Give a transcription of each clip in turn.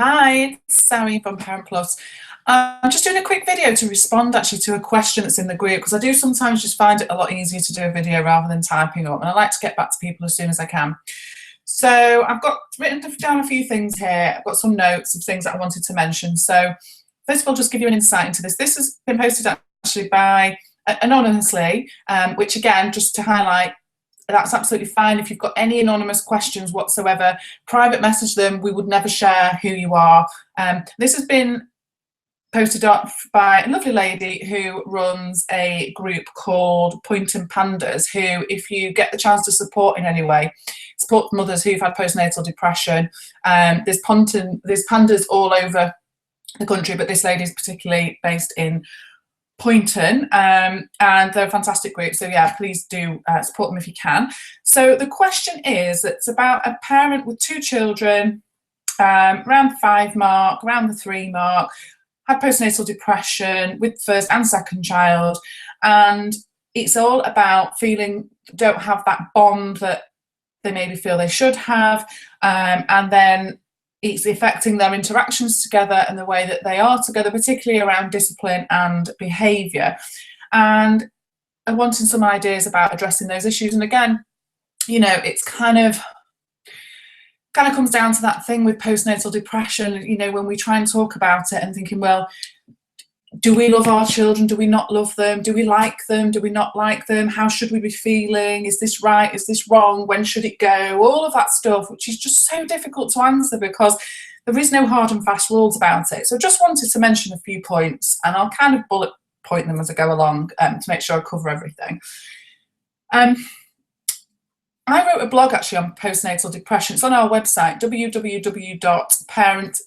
Hi, it's Sammy from Parent Plus. I'm just doing a quick video to respond actually to a question that's in the group, because I do sometimes just find it a lot easier to do a video rather than typing up, and I like to get back to people as soon as I can. So I've got written down a few things here. I've got some notes of things that I wanted to mention. So first of all, just give you an insight into this. This has been posted actually by anonymously, which again, just to highlight, that's absolutely fine. If you've got any anonymous questions whatsoever, private message them. We would never share who you are. This has been posted up by a lovely lady who runs a group called Pointing Pandas, who, if you get the chance to support in any way, support mothers who've had postnatal depression. There's pandas all over the country, but this lady is particularly based in Poynton, and they're a fantastic group, so yeah, please do support them if you can. So the question is, it's about a parent with two children, around the 5 mark, around the 3 mark, had postnatal depression with first and second child, and it's all about feeling don't have that bond that they maybe feel they should have, and then it's affecting their interactions together and the way that they are together, particularly around discipline and behaviour. And I'm wanting some ideas about addressing those issues. And again, you know, it's kind of comes down to that thing with postnatal depression, you know, when we try and talk about it and thinking, well, do we love our children? Do we not love them? Do we like them? Do we not like them? How should we be feeling? Is this right? Is this wrong? When should it go? All of that stuff, which is just so difficult to answer because there is no hard and fast rules about it. So just wanted to mention a few points, and I'll kind of bullet point them as I go along to make sure I cover everything. I wrote a blog actually on postnatal depression. It's on our website, www.parent-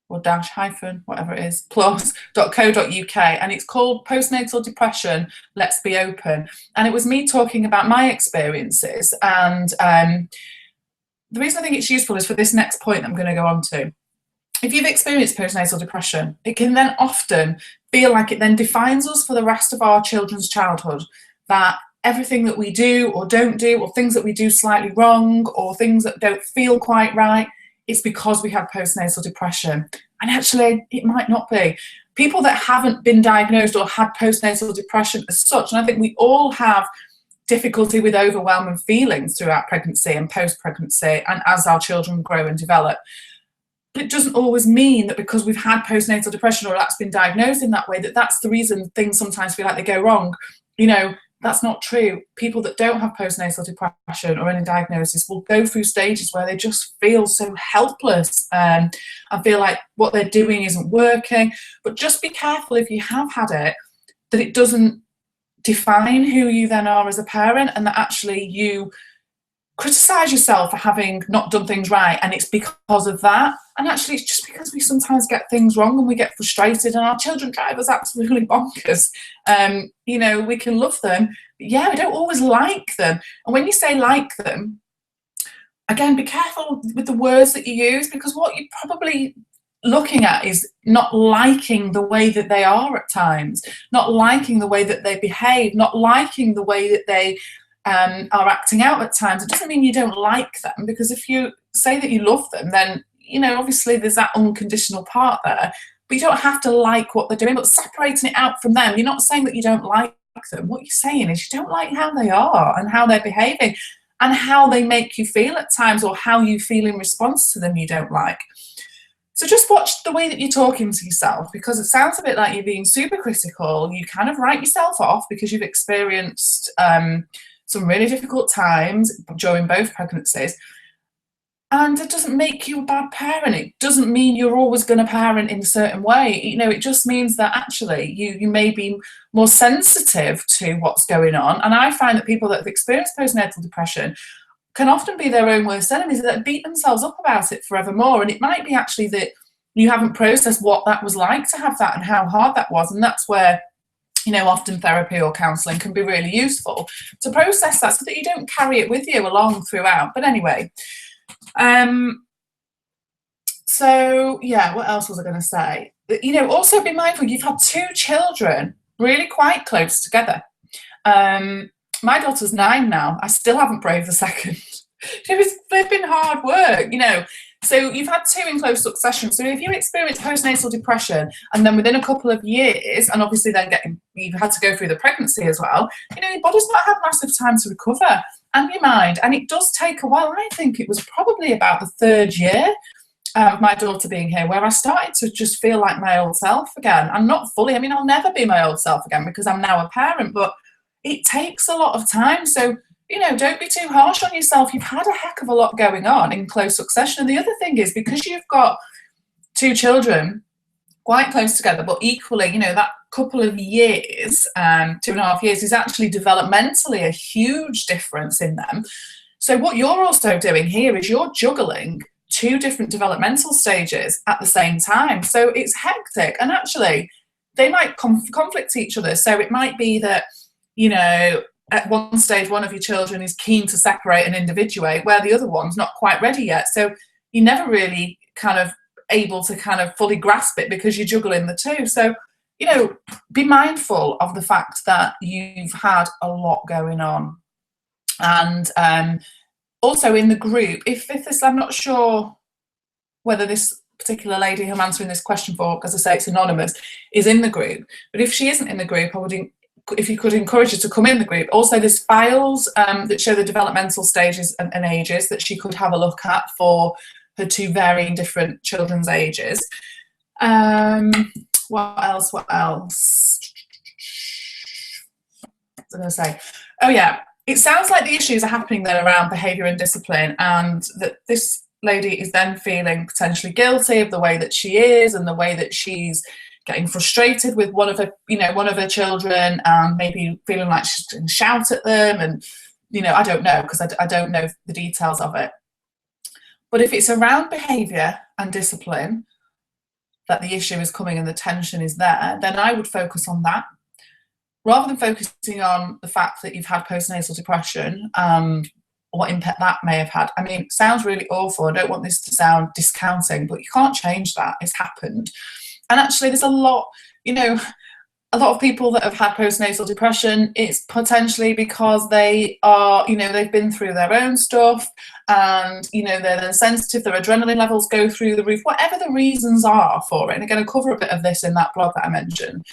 or dash hyphen, whatever it is, plus.co.uk, and it's called Postnatal Depression, Let's Be Open. And it was me talking about my experiences, and the reason I think it's useful is for this next point I'm going to go on to. If you've experienced postnatal depression, it can then often feel like it then defines us for the rest of our children's childhood, that everything that we do or don't do, or things that we do slightly wrong, or things that don't feel quite right, it's because we have postnatal depression. And actually, it might not be. People that haven't been diagnosed or had postnatal depression as such, and I think we all have difficulty with overwhelming feelings throughout pregnancy and post-pregnancy and as our children grow and develop. But it doesn't always mean that because we've had postnatal depression or that's been diagnosed in that way, that that's the reason things sometimes feel like they go wrong. You know, that's not true. People that don't have postnatal depression or any diagnosis will go through stages where they just feel so helpless and feel like what they're doing isn't working. But just be careful if you have had it, that it doesn't define who you then are as a parent, and that actually you criticise yourself for having not done things right, and it's because of that. And actually it's just because we sometimes get things wrong and we get frustrated, and our children drive us absolutely bonkers. You know, we can love them, but yeah, we don't always like them. And when you say like them, again, be careful with the words that you use, because what you're probably looking at is not liking the way that they are at times, not liking the way that they behave, not liking the way that they are acting out at times. It doesn't mean you don't like them, because if you say that you love them, then, you know, obviously there's that unconditional part there, but you don't have to like what they're doing. But separating it out from them, you're not saying that you don't like them. What you're saying is you don't like how they are and how they're behaving and how they make you feel at times, or how you feel in response to them you don't like. So just watch the way that you're talking to yourself, because it sounds a bit like you're being super critical. You kind of write yourself off because you've experienced some really difficult times during both pregnancies. And it doesn't make you a bad parent. It doesn't mean you're always going to parent in a certain way. You know, it just means that actually you may be more sensitive to what's going on. And I find that people that have experienced postnatal depression can often be their own worst enemies, that beat themselves up about it forevermore. And it might be actually that you haven't processed what that was like to have that and how hard that was. And that's where, you know, often therapy or counselling can be really useful to process that, so that you don't carry it with you along throughout. But anyway, so yeah, what else was I going to say? You know, also be mindful, you've had two children really quite close together. My daughter's 9 now. I still haven't braved the second. They've been hard work, you know, So you've had two in close succession. So if you experience postnatal depression and then within a couple of years, and obviously then you've had to go through the pregnancy as well, your body's not had massive time to recover, and your mind. And it does take a while. I think it was probably about the third year of my daughter being here where I started to just feel like my old self again. And not fully. I mean, I'll never be my old self again because I'm now a parent, but it takes a lot of time. So don't be too harsh on yourself. You've had a heck of a lot going on in close succession. And the other thing is, because you've got two children quite close together, but equally, that couple of years, 2.5 years, is actually developmentally a huge difference in them. So what you're also doing here is you're juggling two different developmental stages at the same time. So it's hectic. And actually, they might conflict each other. So it might be that, at one stage, one of your children is keen to separate and individuate, where the other one's not quite ready yet. So you're never really kind of able to kind of fully grasp it because you're juggling the two. So, be mindful of the fact that you've had a lot going on. And also in the group, if this, I'm not sure whether this particular lady who I'm answering this question for, because I say it's anonymous, is in the group. But if she isn't in the group, if you could encourage her to come in the group. Also, there's files that show the developmental stages and ages that she could have a look at for her two varying different children's ages. What else? What was I going to say? Oh yeah, it sounds like the issues are happening then around behaviour and discipline, and that this lady is then feeling potentially guilty of the way that she is and the way that she's getting frustrated with one of her children, and maybe feeling like she's going to shout at them, and I don't know, because I don't know the details of it. But if it's around behaviour and discipline that the issue is coming and the tension is there, then I would focus on that rather than focusing on the fact that you've had postnatal depression, what impact that may have had. I mean, it sounds really awful. I don't want this to sound discounting, but you can't change that. It's happened. And actually, there's a lot of people that have had postnatal depression. It's potentially because they are, they've been through their own stuff, and, they're then sensitive, their adrenaline levels go through the roof, whatever the reasons are for it. And I'm going to cover a bit of this in that blog that I mentioned.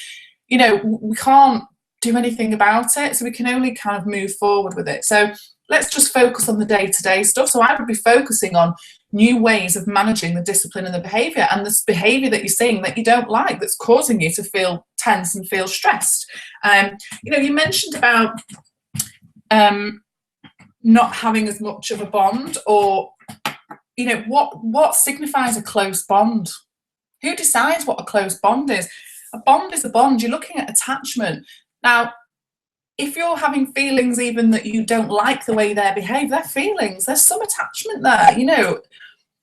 We can't do anything about it, so we can only kind of move forward with it. So let's just focus on the day-to-day stuff. So I would be focusing on new ways of managing the discipline and the behaviour, and this behaviour that you're seeing that you don't like, that's causing you to feel tense and feel stressed. You mentioned about not having as much of a bond, or what signifies a close bond? Who decides what a close bond is? A bond is a bond. You're looking at attachment. Now, if you're having feelings even that you don't like the way they behave, they're feelings. There's some attachment there,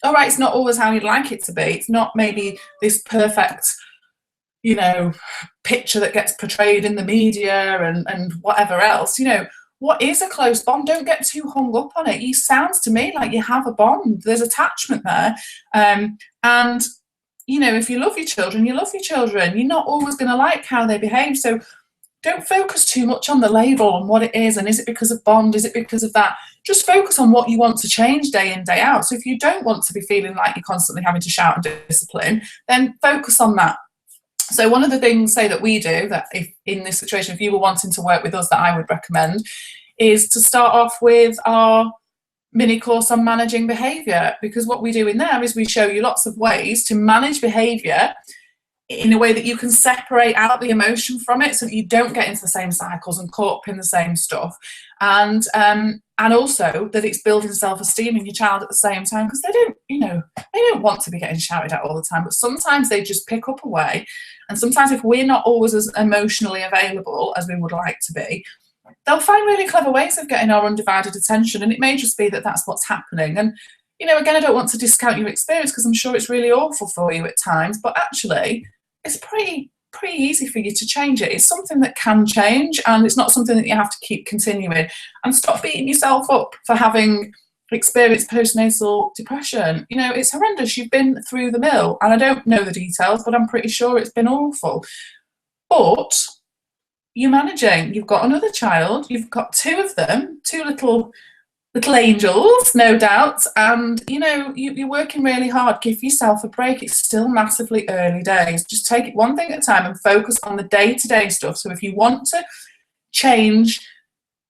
All right, it's not always how you'd like it to be. It's not maybe this perfect, picture that gets portrayed in the media and whatever else. What is a close bond? Don't get too hung up on it. It sounds to me like you have a bond. There's attachment there. And, if you love your children, you love your children. You're not always going to like how they behave. So don't focus too much on the label and what it is, and is it because of bond, is it because of that? Just focus on what you want to change day in, day out. So if you don't want to be feeling like you're constantly having to shout and discipline, then focus on that. So one of the things, say, that we do, that if in this situation, if you were wanting to work with us, that I would recommend, is to start off with our mini course on managing behaviour, because what we do in there is we show you lots of ways to manage behaviour in a way that you can separate out the emotion from it, so that you don't get into the same cycles and caught up in the same stuff, and also that it's building self-esteem in your child at the same time, because they don't want to be getting shouted at all the time, but sometimes they just pick up a way, and sometimes if we're not always as emotionally available as we would like to be, they'll find really clever ways of getting our undivided attention, and it may just be that that's what's happening. And again, I don't want to discount your experience, because I'm sure it's really awful for you at times, but actually it's pretty easy for you to change it. It's something that can change, and it's not something that you have to keep continuing. And stop beating yourself up for having experienced postnatal depression. It's horrendous. You've been through the mill, and I don't know the details, but I'm pretty sure it's been awful. But you're managing. You've got another child. You've got two of them, two little little angels, no doubt. And you know, you're working really hard. Give yourself a break. It's still massively early days. Just take it one thing at a time and focus on the day-to-day stuff. So if you want to change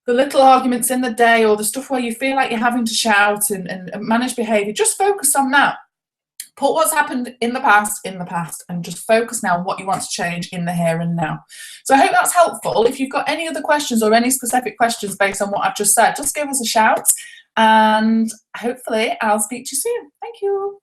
the little arguments in the day, or the stuff where you feel like you're having to shout and manage behavior, just focus on that. Put what's happened in the past, and just focus now on what you want to change in the here and now. So I hope that's helpful. If you've got any other questions or any specific questions based on what I've just said, just give us a shout, and hopefully I'll speak to you soon. Thank you.